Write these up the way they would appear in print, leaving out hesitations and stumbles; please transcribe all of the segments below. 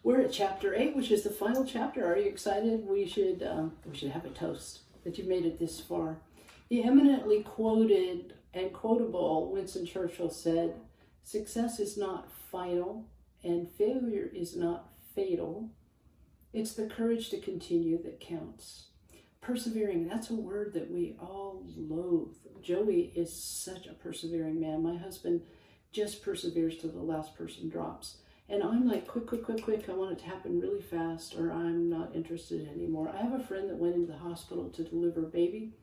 We're at chapter 8, which is the final chapter. Are you excited? We should have a toast that you've made it this far. The eminently quoted and quotable Winston Churchill said, "Success is not final and failure is not fatal. It's the courage to continue that counts." Persevering, that's a word that we all loathe. Joey is such a persevering man. My husband just perseveres till the last person drops. And I'm like, quick, quick, quick, quick. I want it to happen really fast, or I'm not interested anymore. I have a friend that went into the hospital to deliver a baby.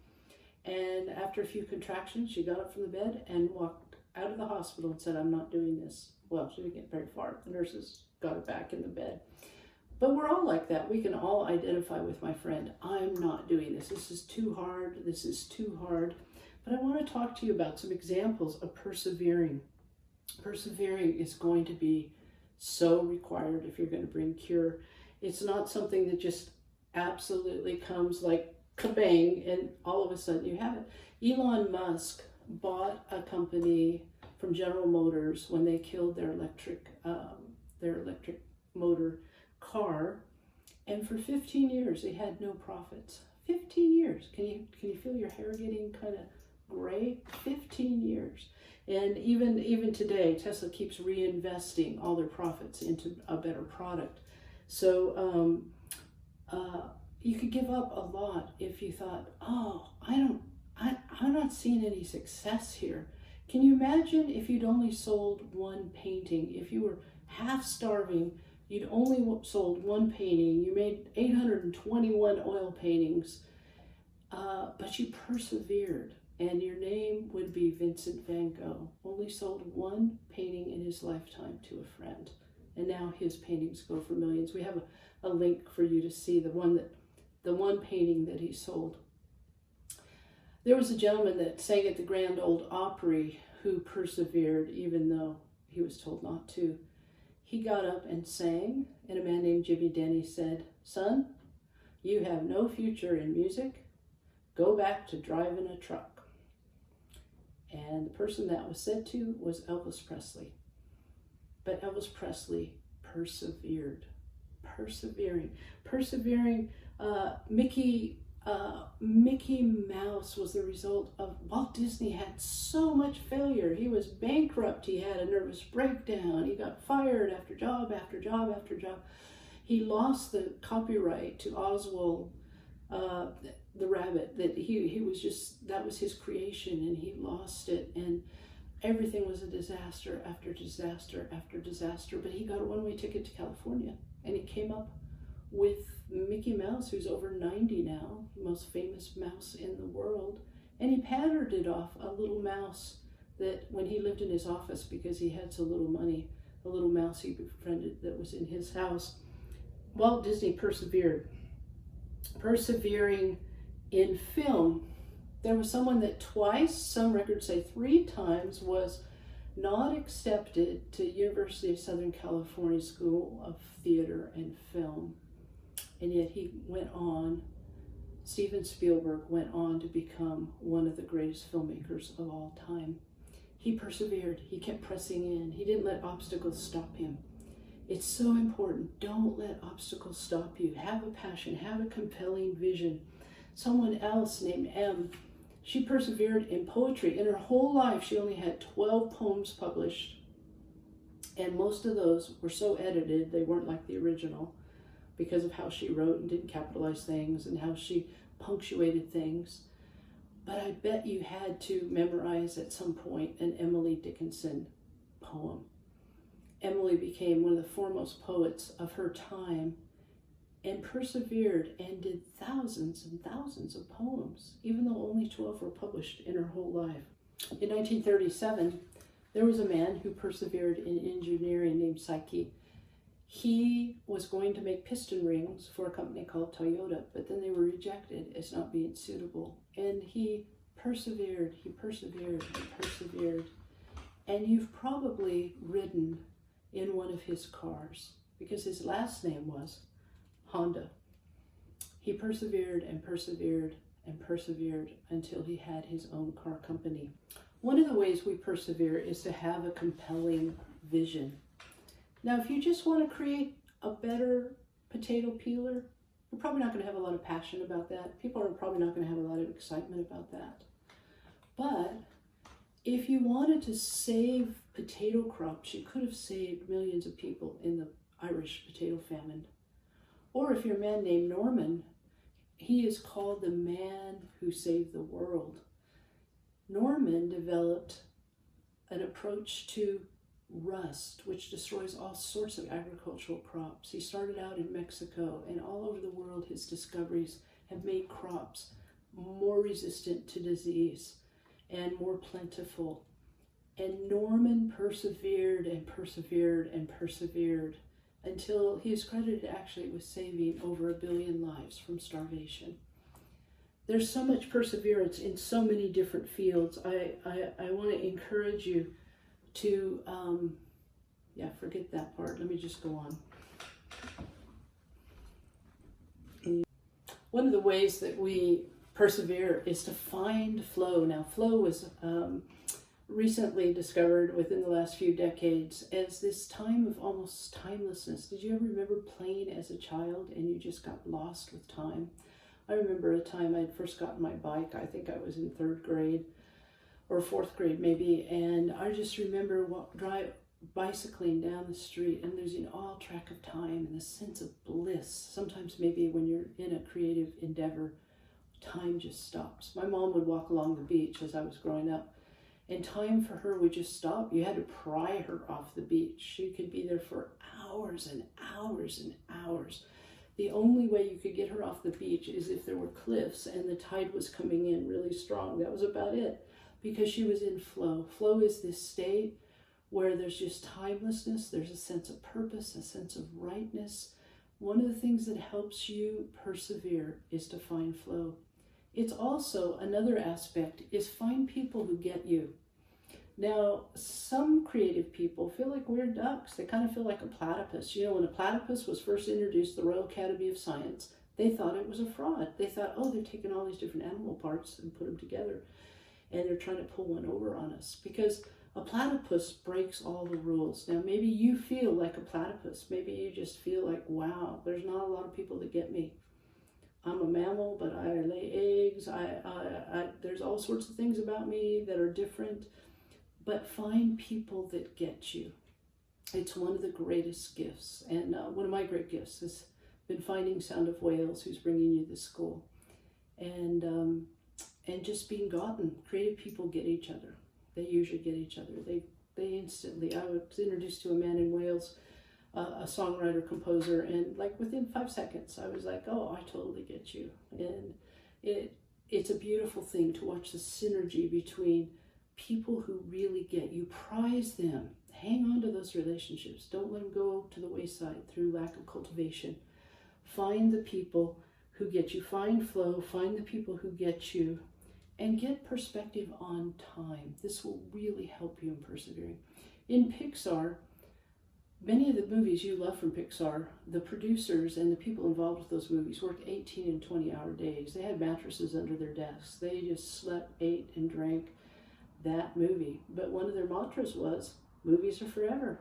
And after a few contractions, she got up from the bed and walked out of the hospital and said, "I'm not doing this." Well, she didn't get very far. The nurses got her back in the bed. But we're all like that. We can all identify with my friend. I'm not doing this. This is too hard. This is too hard. But I want to talk to you about some examples of persevering. Persevering is going to be so required if you're going to bring cure. It's not something that just absolutely comes like kabang and all of a sudden you have it. Elon Musk bought a company from General Motors when they killed their electric motor car, and for 15 years they had no profits. 15 years. Can you feel your hair getting kind of gray? 15 years. And even today, Tesla keeps reinvesting all their profits into a better product. So you could give up a lot if you thought, "Oh, I'm not seeing any success here." Can you imagine if you'd only sold one painting? If you were half starving, you'd only sold one painting. You made 821 oil paintings, but you persevered. And your name would be Vincent van Gogh. Only sold one painting in his lifetime to a friend. And now his paintings go for millions. We have a link for you to see the one painting that he sold. There was a gentleman that sang at the Grand Ole Opry who persevered even though he was told not to. He got up and sang, and a man named Jimmy Denny said, "Son, you have no future in music. Go back to driving a truck." And the person that was said to was Elvis Presley. But Elvis Presley persevered. Persevering. Mickey Mouse was the result of Walt Disney had so much failure. He was bankrupt. He had a nervous breakdown. He got fired after job after job after job. He lost the copyright to Oswald the rabbit. That was his creation, and he lost it, and everything was a disaster after disaster after disaster. But he got a one-way ticket to California, and he came up with Mickey Mouse, who's over 90 now, the most famous mouse in the world, and he patterned it off a little mouse that when he lived in his office, because he had so little money, a little mouse he befriended that was in his house. Walt Disney persevered. Persevering in film, there was someone that twice, some records say 3 times, was not accepted to University of Southern California School of Theater and Film. And yet he went on, Steven Spielberg went on to become one of the greatest filmmakers of all time. He persevered. He kept pressing in. He didn't let obstacles stop him. It's so important. Don't let obstacles stop you. Have a passion. Have a compelling vision. Someone else named M, she persevered in poetry. In her whole life, she only had 12 poems published. And most of those were so edited, they weren't like the original because of how she wrote and didn't capitalize things and how she punctuated things. But I bet you had to memorize at some point an Emily Dickinson poem. Emily became one of the foremost poets of her time and persevered and did thousands and thousands of poems, even though only 12 were published in her whole life. In 1937, there was a man who persevered in engineering named Psyche. He was going to make piston rings for a company called Toyota, but then they were rejected as not being suitable. And he persevered. And you've probably ridden in one of his cars because his last name was Honda. He persevered and persevered and persevered until he had his own car company. One of the ways we persevere is to have a compelling vision. Now, if you just want to create a better potato peeler, we're probably not going to have a lot of passion about that. People are probably not going to have a lot of excitement about that. But if you wanted to save potato crops, you could have saved millions of people in the Irish potato famine. Or if you're a man named Norman, he is called the man who saved the world. Norman developed an approach to rust, which destroys all sorts of agricultural crops. He started out in Mexico, and all over the world his discoveries have made crops more resistant to disease and more plentiful. And Norman persevered and persevered and persevered until he is credited actually with saving over 1 billion lives from starvation. There's so much perseverance in so many different fields. I want to encourage you to, forget that part. Let me just go on. One of the ways that we persevere is to find flow. Now, flow was recently discovered within the last few decades as this time of almost timelessness. Did you ever remember playing as a child and you just got lost with time? I remember a time I had first gotten my bike. I think I was in 3rd grade or 4th grade maybe, and I just remember bicycling down the street and losing all track of time and the sense of bliss. Sometimes maybe when you're in a creative endeavor, time just stops. My mom would walk along the beach as I was growing up, and time for her would just stop. You had to pry her off the beach. She could be there for hours and hours and hours. The only way you could get her off the beach is if there were cliffs and the tide was coming in really strong. That was about it, because she was in flow. Flow is this state where there's just timelessness, there's a sense of purpose, a sense of rightness. One of the things that helps you persevere is to find flow. It's also, another aspect is find people who get you. Now, some creative people feel like weird ducks. They kind of feel like a platypus. You know, when a platypus was first introduced to the Royal Academy of Science, they thought it was a fraud. They thought, oh, they're taking all these different animal parts and put them together, and they're trying to pull one over on us, because a platypus breaks all the rules. Now, maybe you feel like a platypus. Maybe you just feel like, wow, there's not a lot of people that get me. I'm a mammal, but I lay eggs. There's all sorts of things about me that are different. But find people that get you. It's one of the greatest gifts. And one of my great gifts has been finding Sound of Wales, who's bringing you to school. And just being gotten. Creative people get each other. They usually get each other. They instantly. I was introduced to a man in Wales, a songwriter, composer, and like within 5 seconds, I was like, oh, I totally get you. And it's a beautiful thing to watch the synergy between people who really get you. Prize them. Hang on to those relationships. Don't let them go to the wayside through lack of cultivation. Find the people who get you. Find flow. Find the people who get you. And get perspective on time. This will really help you in persevering. In Pixar, many of the movies you love from Pixar, the producers and the people involved with those movies worked 18 and 20-hour days. They had mattresses under their desks. They just slept, ate, and drank that movie. But one of their mantras was, movies are forever.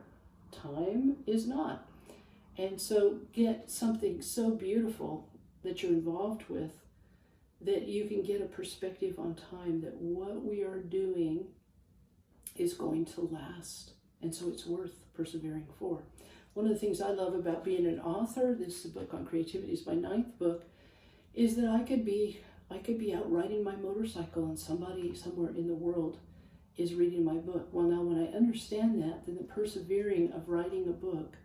Time is not. And so get something so beautiful that you're involved with that you can get a perspective on time, that what we are doing is going to last. And so it's worth persevering for. One of the things I love about being an author, this is a book on creativity, is my 9th book, is that I could be out riding my motorcycle and somebody somewhere in the world is reading my book. Well, now when I understand that, then the persevering of writing a book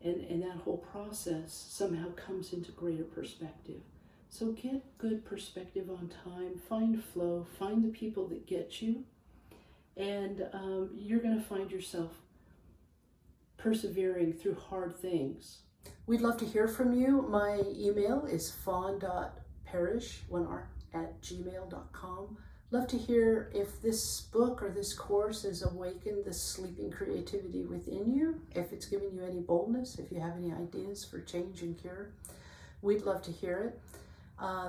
and that whole process somehow comes into greater perspective. So get good perspective on time, find flow, find the people that get you, and you're going to find yourself persevering through hard things. We'd love to hear from you. My email is fawn.parish@gmail.com. Love to hear if this book or this course has awakened the sleeping creativity within you, if it's given you any boldness, if you have any ideas for change and cure. We'd love to hear it.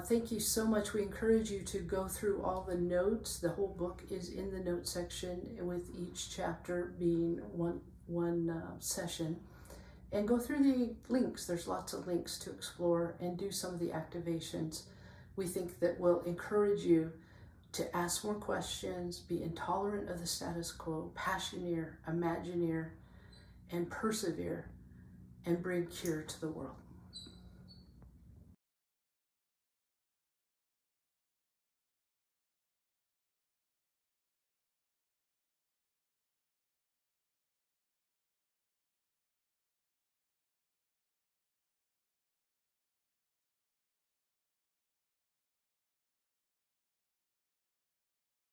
Thank you so much. We encourage you to go through all the notes. The whole book is in the notes section, with each chapter being one session. And go through the links. There's lots of links to explore and do some of the activations we think that will encourage you to ask more questions, be intolerant of the status quo, passioneer, imagineer, and persevere, and bring cure to the world.